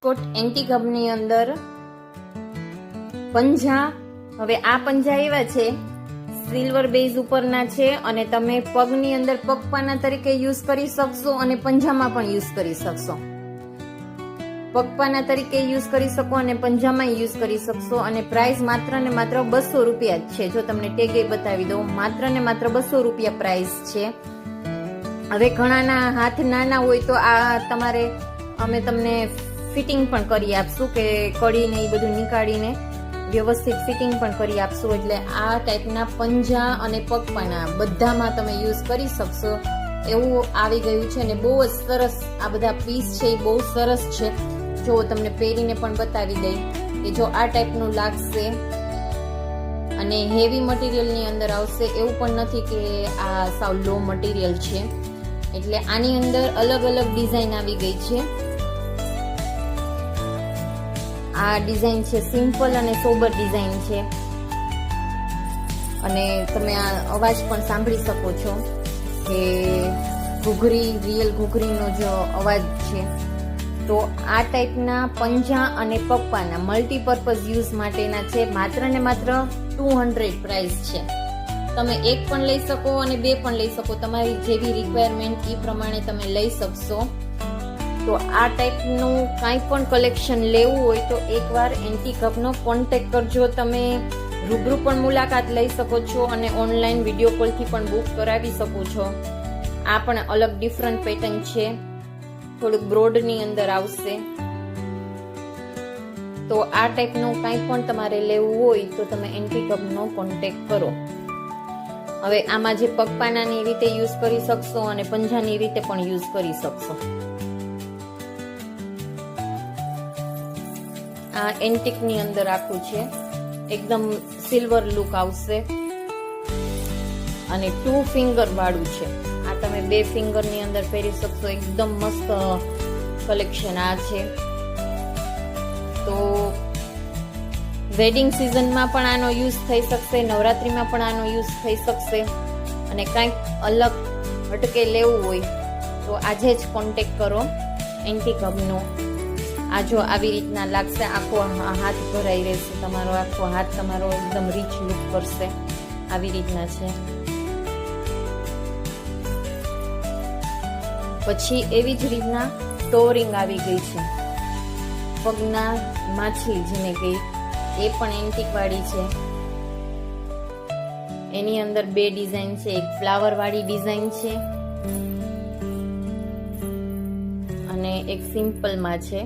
કોટ antique હબની અંદર પંજા. હવે આ પંજા એવા છે સિલ્વર બેઝ ઉપરના છે અને તમે પગની અંદર પગપાના તરીકે યુઝ કરી શકશો અને પંજામાં પણ યુઝ કરી શકશો. પગપાના તરીકે યુઝ કરી શકો અને પંજામાં યુઝ કરી શકશો. અને પ્રાઇસ માત્ર ને માત્ર 200 રૂપિયા જ છે. જો તમને ટેગે બતાવી દઉં, માત્ર ને માત્ર 200 રૂપિયા પ્રાઇસ છે. હવે ઘણાના હાથ નાના હોય તો આ તમારે અમે તમને ફિટિંગ પણ કરી આપશું કે કડીને એ બધું નીકાળીને વ્યવસ્થિત ફિટિંગ પણ કરી આપશું. એટલે આ ટાઈપના પંજા અને પગપાના બધામાં તમે યુઝ કરી શકશો એવું આવી ગયું છે. અને બહુ જ સરસ આ બધા પીસ છે, એ બહુ સરસ છે. જો તમને પહેરીને પણ બતાવી દઈ કે જો આ ટાઈપનું લાગશે અને હેવી મટીરિયલની અંદર આવશે. એવું પણ નથી કે આ સાવ લો મટીરિયલ છે. એટલે આની અંદર અલગ અલગ ડિઝાઇન આવી ગઈ છે. આ ડિઝાઇન છે સિમ્પલ અને સોબર ડિઝાઇન છે. અને તમે આ અવાજ પણ સાંભળી શકો છો કે ઘૂઘરી, રિયલ ઘૂઘરીનો જો અવાજ છે. તો આ ટાઈપના પંજા અને પપ્પાના મલ્ટીપર્પઝ યુઝ માટેના છે. માત્ર ને માત્ર 200 પ્રાઇસ છે. તમે એક પણ લઈ શકો અને બે પણ લઈ શકો. તમારી જેવી રિક્વાયરમેન્ટ એ પ્રમાણે તમે લઈ શકશો. તો આ ટાઈપનું કાંઈ પણ કલેક્શન લેવું હોય તો એકવાર એન્ટિક હબનો કોન્ટેક્ટ કરજો. તમે રૂબરૂ પણ મુલાકાત લઈ શકો છો અને ઓનલાઈન વિડીયો કોલથી પણ બુક કરાવી શકો છો. આ પણ અલગ ડિફરન્ટ પેટર્ન છે, થોડુંક બ્રોડની અંદર આવશે. તો આ ટાઈપનું કાંઈ પણ તમારે લેવું હોય તો તમે એન્ટિક હબનો કોન્ટેક્ટ કરો. હવે આમાં જે પગપાનાની રીતે યુઝ કરી શકશો અને પંજાની રીતે પણ યુઝ કરી શકશો. આ એન્ટિકની અંદર આખું છે, એકદમ સિલ્વર લુક આવશે અને 2 ફિંગર વાળું છે. આ તમે 2 ફિંગરની અંદર પહેરી શકશો. એકદમ મસ્ત કલેક્શન આ છે. તો વેડિંગ સિઝનમાં પણ આનો યુઝ થઈ શકશે, નવરાત્રીમાં પણ આનો યુઝ થઈ શકશે. અને કંઈક અલગ હટકે લેવું હોય તો આજે જ કોન્ટેક્ટ કરો એન્ટિક હબનો. આ જો આવી રીતના લાગશે, આખો હાથ ભરાઈ રહેશે, તમારો આખો હાથ તમારો એકદમ રીચ લુક કરશે. આવી રીતના છે. પછી એવી જ રીતના ટોરિંગ આવી ગઈ છે, પગના માછલી જેને કહી, એ પણ એન્ટિક વાળી છે. એની અંદર 2 ડિઝાઇન છે. એક ફ્લાવર વાળી ડિઝાઇન છે અને એક સિમ્પલમાં છે.